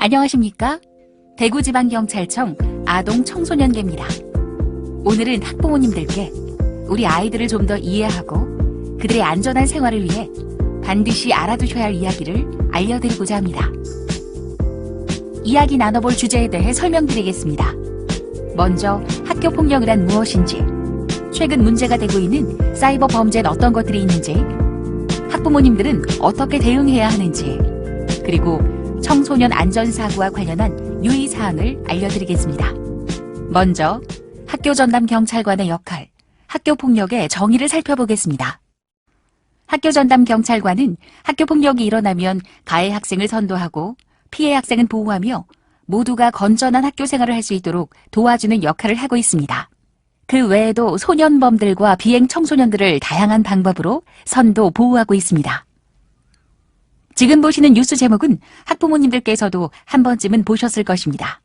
안녕하십니까? 대구지방경찰청 아동청소년계입니다. 오늘은 학부모님들께 우리 아이들을 좀 더 이해하고 그들의 안전한 생활을 위해 반드시 알아두셔야 할 이야기를 알려드리고자 합니다. 이야기 나눠볼 주제에 대해 설명드리겠습니다. 먼저 학교폭력이란 무엇인지, 최근 문제가 되고 있는 사이버 범죄는 어떤 것들이 있는지, 학부모님들은 어떻게 대응해야 하는지, 그리고 청소년 안전사고와 관련한 유의사항을 알려드리겠습니다. 먼저 학교 전담 경찰관의 역할, 학교폭력의 정의를 살펴보겠습니다. 학교 전담 경찰관은 학교폭력이 일어나면 가해 학생을 선도하고 피해 학생은 보호하며 모두가 건전한 학교 생활을 할 수 있도록 도와주는 역할을 하고 있습니다. 그 외에도 소년범들과 비행 청소년들을 다양한 방법으로 선도, 보호하고 있습니다. 지금 보시는 뉴스 제목은 학부모님들께서도 한 번쯤은 보셨을 것입니다.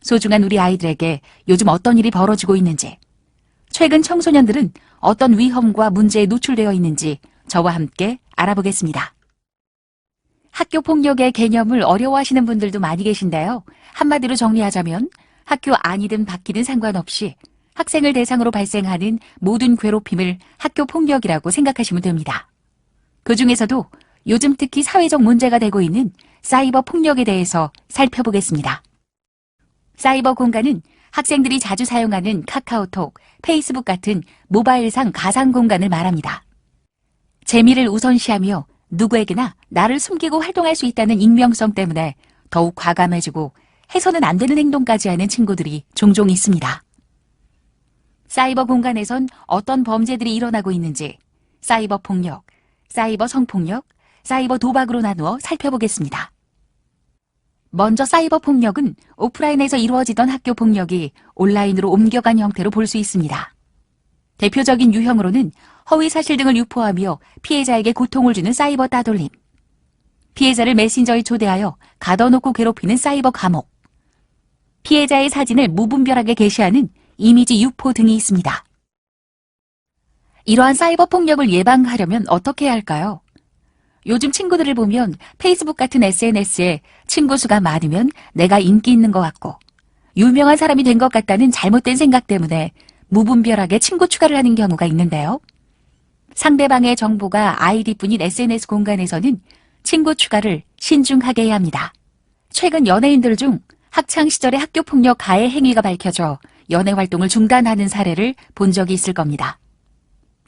소중한 우리 아이들에게 요즘 어떤 일이 벌어지고 있는지, 최근 청소년들은 어떤 위험과 문제에 노출되어 있는지 저와 함께 알아보겠습니다. 학교폭력의 개념을 어려워하시는 분들도 많이 계신데요. 한마디로 정리하자면 학교 안이든 밖이든 상관없이 학생을 대상으로 발생하는 모든 괴롭힘을 학교폭력이라고 생각하시면 됩니다. 그 중에서도 요즘 특히 사회적 문제가 되고 있는 사이버 폭력에 대해서 살펴보겠습니다. 사이버 공간은 학생들이 자주 사용하는 카카오톡, 페이스북 같은 모바일상 가상 공간을 말합니다. 재미를 우선시하며 누구에게나 나를 숨기고 활동할 수 있다는 익명성 때문에 더욱 과감해지고 해서는 안 되는 행동까지 하는 친구들이 종종 있습니다. 사이버 공간에선 어떤 범죄들이 일어나고 있는지 사이버 폭력, 사이버 성폭력, 사이버 도박으로 나누어 살펴보겠습니다. 먼저 사이버 폭력은 오프라인에서 이루어지던 학교 폭력이 온라인으로 옮겨간 형태로 볼 수 있습니다. 대표적인 유형으로는 허위 사실 등을 유포하며 피해자에게 고통을 주는 사이버 따돌림, 피해자를 메신저에 초대하여 가둬놓고 괴롭히는 사이버 감옥, 피해자의 사진을 무분별하게 게시하는 이미지 유포 등이 있습니다. 이러한 사이버 폭력을 예방하려면 어떻게 해야 할까요? 요즘 친구들을 보면 페이스북 같은 SNS에 친구 수가 많으면 내가 인기 있는 것 같고 유명한 사람이 된 것 같다는 잘못된 생각 때문에 무분별하게 친구 추가를 하는 경우가 있는데요. 상대방의 정보가 아이디뿐인 SNS 공간에서는 친구 추가를 신중하게 해야 합니다. 최근 연예인들 중 학창시절의 학교폭력 가해 행위가 밝혀져 연애 활동을 중단하는 사례를 본 적이 있을 겁니다.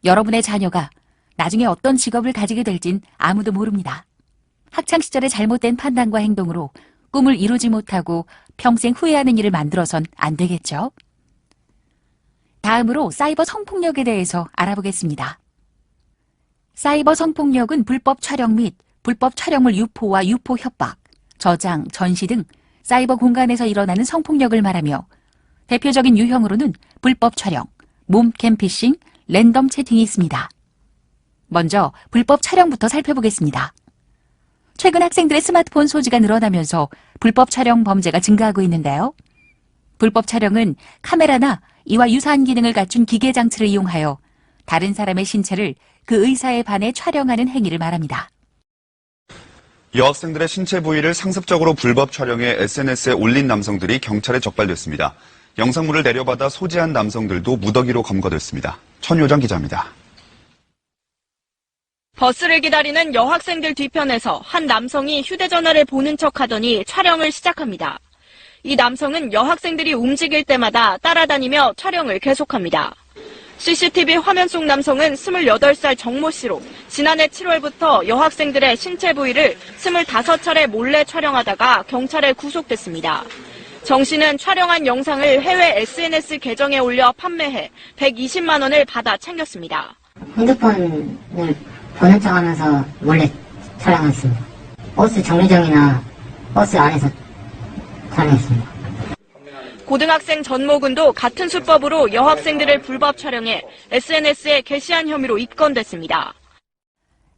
여러분의 자녀가 나중에 어떤 직업을 가지게 될진 아무도 모릅니다. 학창시절의 잘못된 판단과 행동으로 꿈을 이루지 못하고 평생 후회하는 일을 만들어선 안 되겠죠? 다음으로 사이버 성폭력에 대해서 알아보겠습니다. 사이버 성폭력은 불법 촬영 및 불법 촬영물 유포와 유포 협박, 저장, 전시 등 사이버 공간에서 일어나는 성폭력을 말하며 대표적인 유형으로는 불법 촬영, 몸캠 피싱, 랜덤 채팅이 있습니다. 먼저 불법 촬영부터 살펴보겠습니다. 최근 학생들의 스마트폰 소지가 늘어나면서 불법 촬영 범죄가 증가하고 있는데요. 불법 촬영은 카메라나 이와 유사한 기능을 갖춘 기계 장치를 이용하여 다른 사람의 신체를 그 의사에 반해 촬영하는 행위를 말합니다. 여학생들의 신체 부위를 상습적으로 불법 촬영해 SNS에 올린 남성들이 경찰에 적발됐습니다. 영상물을 내려받아 소지한 남성들도 무더기로 검거됐습니다. 천효정 기자입니다. 버스를 기다리는 여학생들 뒤편에서 한 남성이 휴대전화를 보는 척하더니 촬영을 시작합니다. 이 남성은 여학생들이 움직일 때마다 따라다니며 촬영을 계속합니다. CCTV 화면 속 남성은 28살 정모 씨로 지난해 7월부터 여학생들의 신체 부위를 25차례 몰래 촬영하다가 경찰에 구속됐습니다. 정 씨는 촬영한 영상을 해외 SNS 계정에 올려 판매해 120만 원을 받아 챙겼습니다. 핸드폰을 보는 척하면서 몰래 촬영했습니다. 버스 정류장이나 버스 안에서 촬영했습니다. 고등학생 전모군도 같은 수법으로 여학생들을 불법 촬영해 SNS에 게시한 혐의로 입건됐습니다.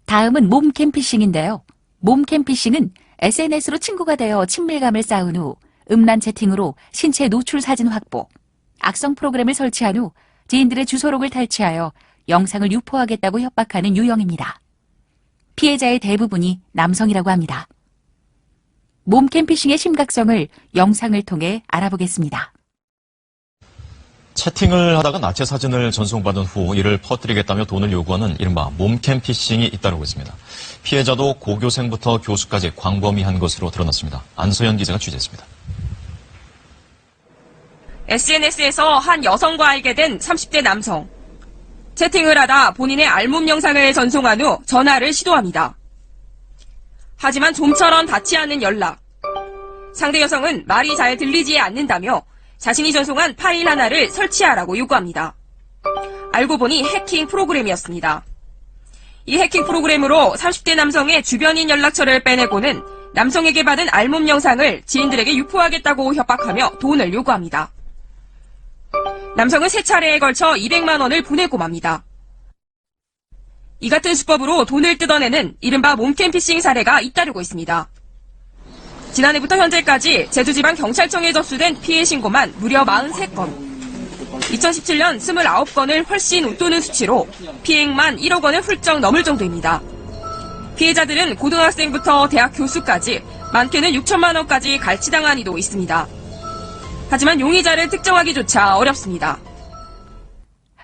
다음은 몸캠 피싱인데요. 몸캠 피싱은 SNS로 친구가 되어 친밀감을 쌓은 후 음란 채팅으로 신체 노출 사진 확보, 악성 프로그램을 설치한 후 지인들의 주소록을 탈취하여 영상을 유포하겠다고 협박하는 유형입니다. 피해자의 대부분이 남성이라고 합니다. 몸캠 피싱의 심각성을 영상을 통해 알아보겠습니다. 채팅을 하다가 나체 사진을 전송받은 후 이를 퍼뜨리겠다며 돈을 요구하는 이른바 몸캠 피싱이 잇따르고 있습니다. 피해자도 고교생부터 교수까지 광범위한 것으로 드러났습니다. 안소연 기자가 취재했습니다. SNS에서 한 여성과 알게 된 30대 남성. 채팅을 하다 본인의 알몸 영상을 전송한 후 전화를 시도합니다. 하지만 좀처럼 닿지 않는 연락. 상대 여성은 말이 잘 들리지 않는다며 자신이 전송한 파일 하나를 설치하라고 요구합니다. 알고 보니 해킹 프로그램이었습니다. 이 해킹 프로그램으로 30대 남성의 주변인 연락처를 빼내고는 남성에게 받은 알몸 영상을 지인들에게 유포하겠다고 협박하며 돈을 요구합니다. 남성은 3차례에 걸쳐 200만 원을 보내고 맙니다. 이 같은 수법으로 돈을 뜯어내는 이른바 몸캠 피싱 사례가 잇따르고 있습니다. 지난해부터 현재까지 제주지방경찰청에 접수된 피해 신고만 무려 43건. 2017년 29건을 훨씬 웃도는 수치로 피해액만 1억 원을 훌쩍 넘을 정도입니다. 피해자들은 고등학생부터 대학 교수까지 많게는 6천만 원까지 갈치당한 이도 있습니다. 하지만 용의자를 특정하기조차 어렵습니다.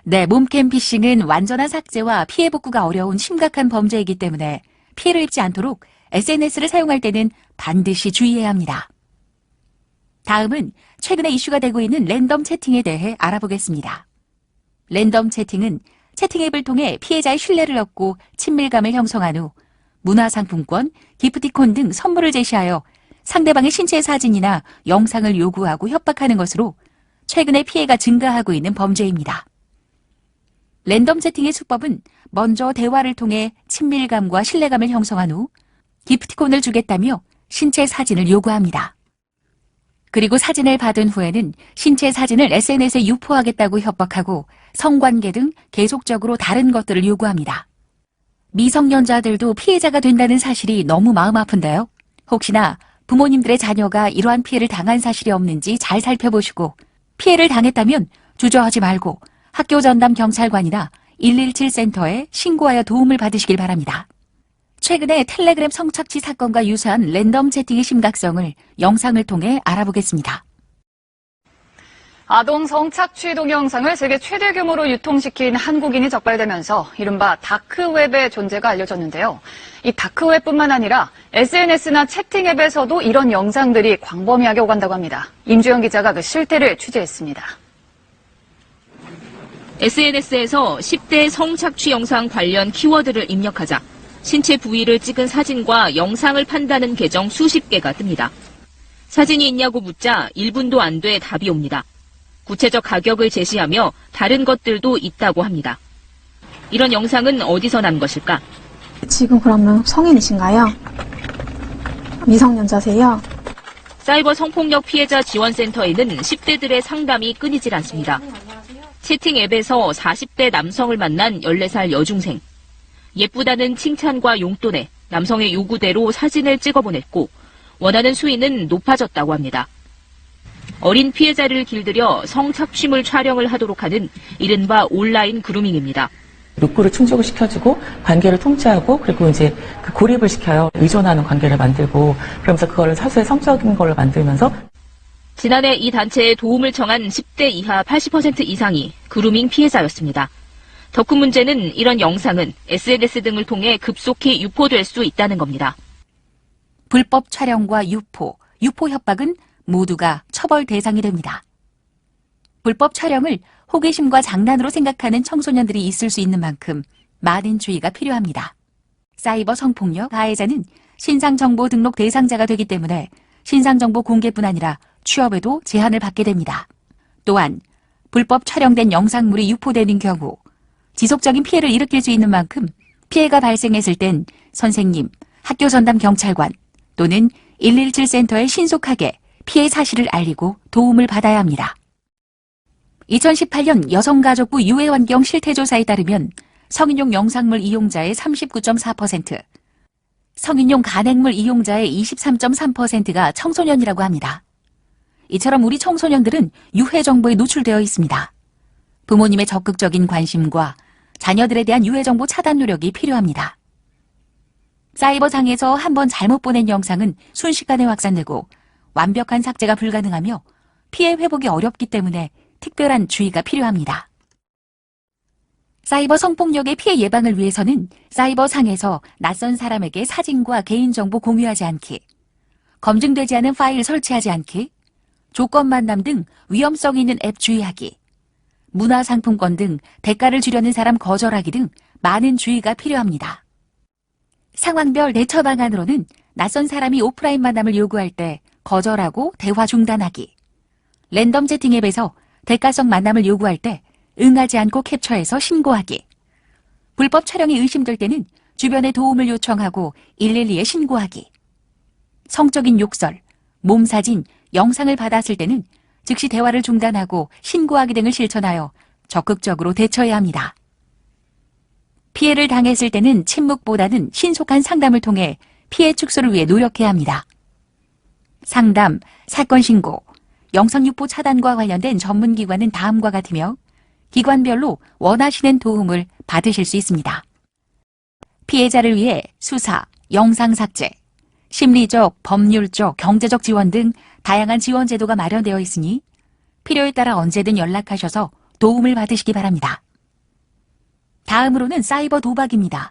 네, 몸캠 피싱은 완전한 삭제와 피해 복구가 어려운 심각한 범죄이기 때문에 피해를 입지 않도록 SNS를 사용할 때는 반드시 주의해야 합니다. 다음은 최근에 이슈가 되고 있는 랜덤 채팅에 대해 알아보겠습니다. 랜덤 채팅은 채팅 앱을 통해 피해자의 신뢰를 얻고 친밀감을 형성한 후 문화상품권, 기프티콘 등 선물을 제시하여 상대방의 신체 사진이나 영상을 요구하고 협박하는 것으로 최근에 피해가 증가하고 있는 범죄입니다. 랜덤 채팅의 수법은 먼저 대화를 통해 친밀감과 신뢰감을 형성한 후 기프티콘을 주겠다며 신체 사진을 요구합니다. 그리고 사진을 받은 후에는 신체 사진을 SNS에 유포하겠다고 협박하고 성관계 등 계속적으로 다른 것들을 요구합니다. 미성년자들도 피해자가 된다는 사실이 너무 마음 아픈데요. 혹시나 부모님들의 자녀가 이러한 피해를 당한 사실이 없는지 잘 살펴보시고 피해를 당했다면 주저하지 말고 학교 전담 경찰관이나 117 센터에 신고하여 도움을 받으시길 바랍니다. 최근에 텔레그램 성착취 사건과 유사한 랜덤 채팅의 심각성을 영상을 통해 알아보겠습니다. 아동 성착취 동영상을 세계 최대 규모로 유통시킨 한국인이 적발되면서 이른바 다크웹의 존재가 알려졌는데요. 이 다크웹뿐만 아니라 SNS나 채팅 앱에서도 이런 영상들이 광범위하게 오간다고 합니다. 임주영 기자가 그 실태를 취재했습니다. SNS에서 10대 성착취 영상 관련 키워드를 입력하자 신체 부위를 찍은 사진과 영상을 판다는 계정 수십 개가 뜹니다. 사진이 있냐고 묻자 1분도 안 돼 답이 옵니다. 구체적 가격을 제시하며 다른 것들도 있다고 합니다. 이런 영상은 어디서 난 것일까? 지금 그러면 성인이신가요? 미성년자세요? 사이버 성폭력 피해자 지원센터에는 10대들의 상담이 끊이질 않습니다. 채팅 앱에서 40대 남성을 만난 14살 여중생. 예쁘다는 칭찬과 용돈에 남성의 요구대로 사진을 찍어보냈고 원하는 수위는 높아졌다고 합니다. 어린 피해자를 길들여 성착취물 촬영을 하도록 하는 이른바 온라인 그루밍입니다. 욕구를 충족을 시켜주고 관계를 통제하고 그리고 이제 그 고립을 시켜요. 의존하는 관계를 만들고 그러면서 그거를 사수의 성적인 걸로 만들면서 지난해 이 단체에 도움을 청한 10대 이하 80% 이상이 그루밍 피해자였습니다. 더 큰 문제는 이런 영상은 SNS 등을 통해 급속히 유포될 수 있다는 겁니다. 불법 촬영과 유포 협박은 모두가 처벌 대상이 됩니다. 불법 촬영을 호기심과 장난으로 생각하는 청소년들이 있을 수 있는 만큼 많은 주의가 필요합니다. 사이버 성폭력 가해자는 신상정보 등록 대상자가 되기 때문에 신상정보 공개뿐 아니라 취업에도 제한을 받게 됩니다. 또한 불법 촬영된 영상물이 유포되는 경우 지속적인 피해를 일으킬 수 있는 만큼 피해가 발생했을 땐 선생님, 학교 전담 경찰관 또는 117 센터에 신속하게 피해 사실을 알리고 도움을 받아야 합니다. 2018년 여성가족부 유해환경 실태조사에 따르면 성인용 영상물 이용자의 39.4%, 성인용 간행물 이용자의 23.3%가 청소년이라고 합니다. 이처럼 우리 청소년들은 유해 정보에 노출되어 있습니다. 부모님의 적극적인 관심과 자녀들에 대한 유해 정보 차단 노력이 필요합니다. 사이버상에서 한번 잘못 보낸 영상은 순식간에 확산되고 완벽한 삭제가 불가능하며 피해 회복이 어렵기 때문에 특별한 주의가 필요합니다. 사이버 성폭력의 피해 예방을 위해서는 사이버상에서 낯선 사람에게 사진과 개인정보 공유하지 않기, 검증되지 않은 파일 설치하지 않기, 조건 만남 등 위험성 있는 앱 주의하기, 문화상품권 등 대가를 주려는 사람 거절하기 등 많은 주의가 필요합니다. 상황별 대처 방안으로는 낯선 사람이 오프라인 만남을 요구할 때 거절하고 대화 중단하기, 랜덤 채팅 앱에서 대가성 만남을 요구할 때 응하지 않고 캡처해서 신고하기, 불법 촬영이 의심될 때는 주변에 도움을 요청하고 112에 신고하기, 성적인 욕설, 몸사진, 영상을 받았을 때는 즉시 대화를 중단하고 신고하기 등을 실천하여 적극적으로 대처해야 합니다. 피해를 당했을 때는 침묵보다는 신속한 상담을 통해 피해 축소를 위해 노력해야 합니다. 상담, 사건 신고, 영상 유포 차단과 관련된 전문기관은 다음과 같으며 기관별로 원하시는 도움을 받으실 수 있습니다. 피해자를 위해 수사, 영상 삭제, 심리적, 법률적, 경제적 지원 등 다양한 지원 제도가 마련되어 있으니 필요에 따라 언제든 연락하셔서 도움을 받으시기 바랍니다. 다음으로는 사이버 도박입니다.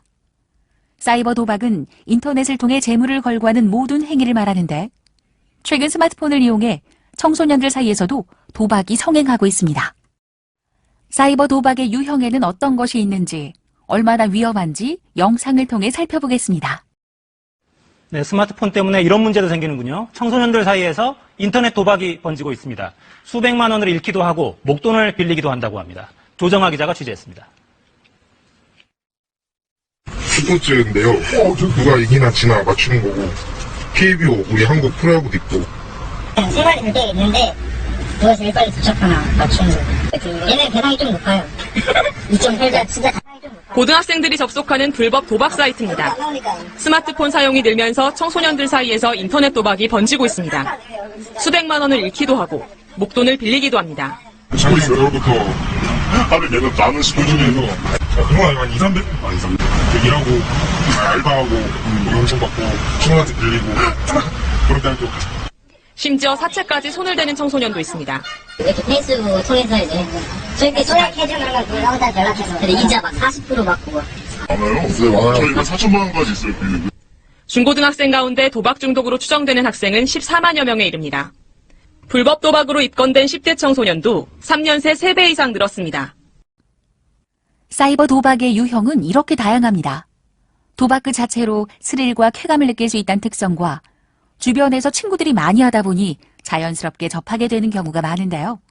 사이버 도박은 인터넷을 통해 재물을 걸고 하는 모든 행위를 말하는데 최근 스마트폰을 이용해 청소년들 사이에서도 도박이 성행하고 있습니다. 사이버 도박의 유형에는 어떤 것이 있는지, 얼마나 위험한지 영상을 통해 살펴보겠습니다. 네, 스마트폰 때문에 이런 문제도 생기는군요. 청소년들 사이에서 인터넷 도박이 번지고 있습니다. 수백만 원을 잃기도 하고 목돈을 빌리기도 한다고 합니다. 조정아 기자가 취재했습니다. 스포츠인데요. 누가 이기나 지나 맞추는 거고 KBO, 우리 한국 프로야구도 있고 순간이 될 때가 있는데 누가 제일 빨리 도착하나 맞추는 거. 얘네 배당이 좀 높아요. 2.8자 진짜 배당이 좀 높아요. 고등학생들이 접속하는 불법 도박 사이트입니다. 스마트폰 사용이 늘면서 청소년들 사이에서 인터넷 도박이 번지고 있습니다. 수백만 원을 잃기도 하고 목돈을 빌리기도 합니다. 우리 여러부터 하루에 내가 나는 수준에서 그동안 한 2, 300? 아, 2, 300. 일하고 알바하고 용돈 받고 친구한테 빌리고 그렇게 할 때 심지어 사채까지 손을 대는 청소년도 있습니다. 이렇게 페이스북 통해서 이제 저희끼리 소약해주는 거 그러다 연락해서 근데 이자 막 40% 받고 많아요? 네, 많아요. 저희가 4천만 원까지 있어요, 빌리고. 중고등학생 가운데 도박 중독으로 추정되는 학생은 14만여 명에 이릅니다. 불법 도박으로 입건된 10대 청소년도 3년 새 3배 이상 늘었습니다. 사이버 도박의 유형은 이렇게 다양합니다. 도박 그 자체로 스릴과 쾌감을 느낄 수 있다는 특성과 주변에서 친구들이 많이 하다 보니 자연스럽게 접하게 되는 경우가 많은데요.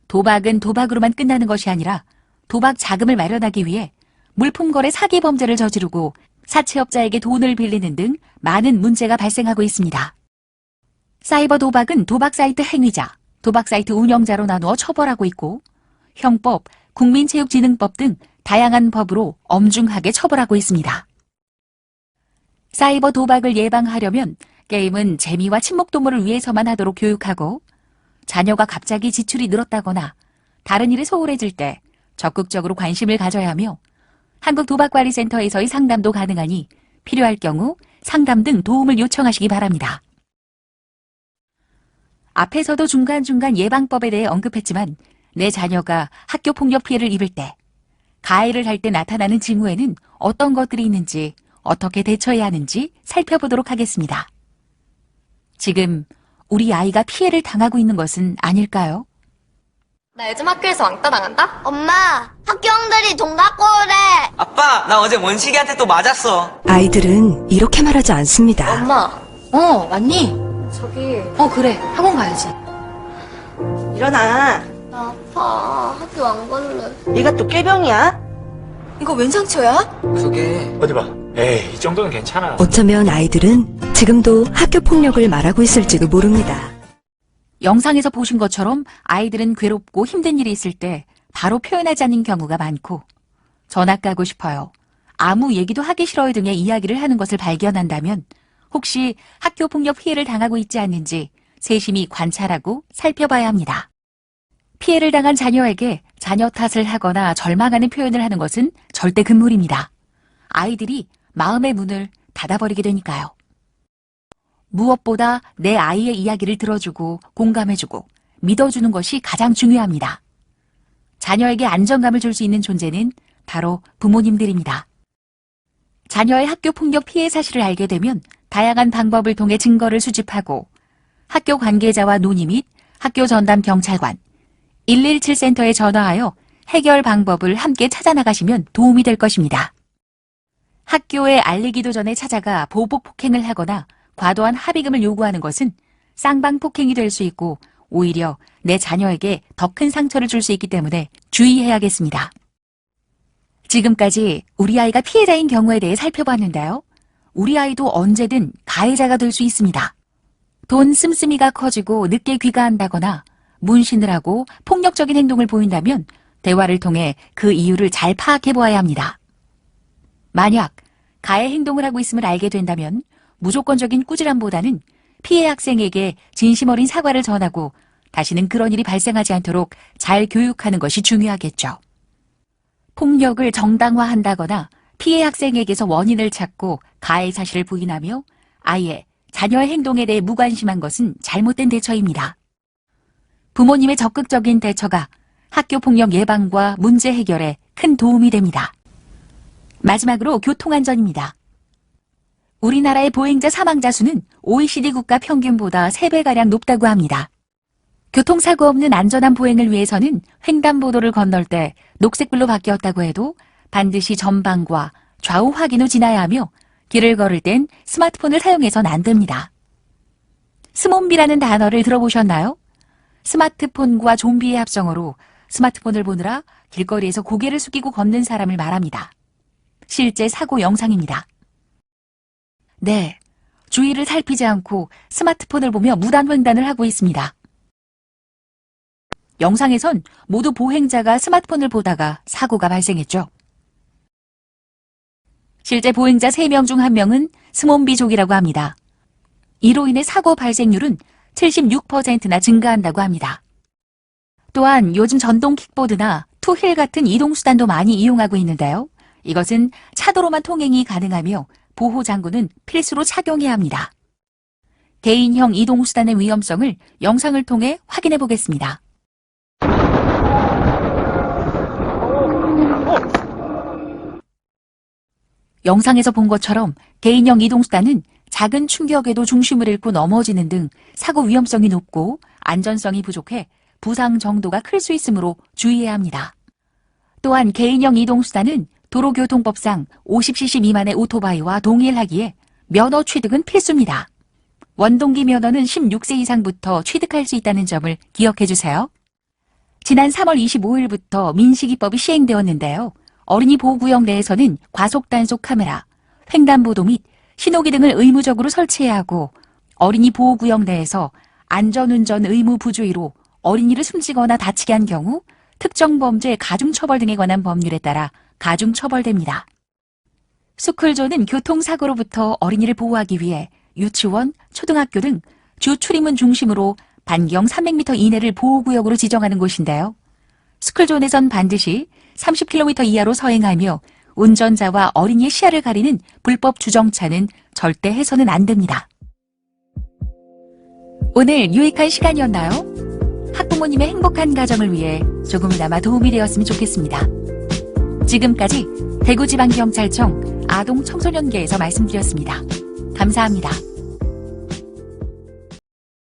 도박은 도박으로만 끝나는 것이 아니라 도박 자금을 마련하기 위해 물품 거래 사기 범죄를 저지르고 사채업자에게 돈을 빌리는 등 많은 문제가 발생하고 있습니다. 사이버 도박은 도박 사이트 행위자, 도박 사이트 운영자로 나누어 처벌하고 있고 형법, 국민체육진흥법 등 다양한 법으로 엄중하게 처벌하고 있습니다. 사이버 도박을 예방하려면 게임은 재미와 친목도모를 위해서만 하도록 교육하고 자녀가 갑자기 지출이 늘었다거나 다른 일에 소홀해질 때 적극적으로 관심을 가져야 하며 한국도박관리센터에서의 상담도 가능하니 필요할 경우 상담 등 도움을 요청하시기 바랍니다. 앞에서도 중간중간 예방법에 대해 언급했지만 내 자녀가 학교 폭력 피해를 입을 때, 가해를 할 때 나타나는 징후에는 어떤 것들이 있는지, 어떻게 대처해야 하는지 살펴보도록 하겠습니다. 지금 우리 아이가 피해를 당하고 있는 것은 아닐까요? 나 요즘 학교에서 왕따 당한다? 엄마, 학교 형들이 돈 갖고 오래. 아빠, 나 어제 원식이한테 또 맞았어. 아이들은 이렇게 말하지 않습니다. 엄마. 왔니? 저기. 그래. 학원 가야지. 일어나. 나 아파. 학교 안 갈래. 네가 또 꾀병이야? 이거 웬 상처야? 그게 어디 봐. 에이, 이 정도는 괜찮아. 어쩌면 아이들은 지금도 학교 폭력을 말하고 있을지도 모릅니다. 영상에서 보신 것처럼 아이들은 괴롭고 힘든 일이 있을 때 바로 표현하지 않는 경우가 많고 전학 가고 싶어요, 아무 얘기도 하기 싫어요 등의 이야기를 하는 것을 발견한다면 혹시 학교 폭력 피해를 당하고 있지 않는지 세심히 관찰하고 살펴봐야 합니다. 피해를 당한 자녀에게 자녀 탓을 하거나 절망하는 표현을 하는 것은 절대 금물입니다. 아이들이 마음의 문을 닫아버리게 되니까요. 무엇보다 내 아이의 이야기를 들어주고 공감해주고 믿어주는 것이 가장 중요합니다. 자녀에게 안정감을 줄 수 있는 존재는 바로 부모님들입니다. 자녀의 학교 폭력 피해 사실을 알게 되면 다양한 방법을 통해 증거를 수집하고 학교 관계자와 논의 및 학교 전담 경찰관, 117센터에 전화하여 해결 방법을 함께 찾아나가시면 도움이 될 것입니다. 학교에 알리기도 전에 찾아가 보복 폭행을 하거나 과도한 합의금을 요구하는 것은 쌍방폭행이 될 수 있고 오히려 내 자녀에게 더 큰 상처를 줄 수 있기 때문에 주의해야겠습니다. 지금까지 우리 아이가 피해자인 경우에 대해 살펴봤는데요. 우리 아이도 언제든 가해자가 될 수 있습니다. 돈 씀씀이가 커지고 늦게 귀가한다거나 문신을 하고 폭력적인 행동을 보인다면 대화를 통해 그 이유를 잘 파악해 보아야 합니다. 만약 가해 행동을 하고 있음을 알게 된다면 무조건적인 꾸지람보다는 피해 학생에게 진심 어린 사과를 전하고 다시는 그런 일이 발생하지 않도록 잘 교육하는 것이 중요하겠죠. 폭력을 정당화한다거나 피해 학생에게서 원인을 찾고 가해 사실을 부인하며 아예 자녀의 행동에 대해 무관심한 것은 잘못된 대처입니다. 부모님의 적극적인 대처가 학교폭력 예방과 문제 해결에 큰 도움이 됩니다. 마지막으로 교통안전입니다. 우리나라의 보행자 사망자 수는 OECD 국가 평균보다 3배가량 높다고 합니다. 교통사고 없는 안전한 보행을 위해서는 횡단보도를 건널 때 녹색불로 바뀌었다고 해도 반드시 전방과 좌우 확인 후 지나야 하며 길을 걸을 땐 스마트폰을 사용해서는 안 됩니다. 스몬비라는 단어를 들어보셨나요? 스마트폰과 좀비의 합성어로 스마트폰을 보느라 길거리에서 고개를 숙이고 걷는 사람을 말합니다. 실제 사고 영상입니다. 네, 주위를 살피지 않고 스마트폰을 보며 무단횡단을 하고 있습니다. 영상에선 모두 보행자가 스마트폰을 보다가 사고가 발생했죠. 실제 보행자 3명 중 1명은 스몬비족이라고 합니다. 이로 인해 사고 발생률은 76%나 증가한다고 합니다. 또한 요즘 전동 킥보드나 투휠 같은 이동수단도 많이 이용하고 있는데요. 이것은 차도로만 통행이 가능하며 보호장구는 필수로 착용해야 합니다. 개인형 이동수단의 위험성을 영상을 통해 확인해 보겠습니다. 영상에서 본 것처럼 개인형 이동수단은 작은 충격에도 중심을 잃고 넘어지는 등 사고 위험성이 높고 안전성이 부족해 부상 정도가 클 수 있으므로 주의해야 합니다. 또한 개인형 이동수단은 도로교통법상 50cc 미만의 오토바이와 동일하기에 면허 취득은 필수입니다. 원동기 면허는 16세 이상부터 취득할 수 있다는 점을 기억해 주세요. 지난 3월 25일부터 민식이법이 시행되었는데요. 어린이 보호구역 내에서는 과속단속 카메라, 횡단보도 및 신호기 등을 의무적으로 설치해야 하고 어린이 보호구역 내에서 안전운전 의무 부주의로 어린이를 숨지거나 다치게 한 경우 특정 범죄 가중처벌 등에 관한 법률에 따라 가중처벌됩니다. 스쿨존은 교통사고로부터 어린이를 보호하기 위해 유치원, 초등학교 등 주 출입문 중심으로 반경 300m 이내를 보호구역으로 지정하는 곳인데요. 스쿨존에선 반드시 30km 이하로 서행하며 운전자와 어린이의 시야를 가리는 불법 주정차는 절대 해서는 안 됩니다. 오늘 유익한 시간이었나요? 학부모님의 행복한 가정을 위해 조금이나마 도움이 되었으면 좋겠습니다. 지금까지 대구지방경찰청 아동청소년계에서 말씀드렸습니다. 감사합니다.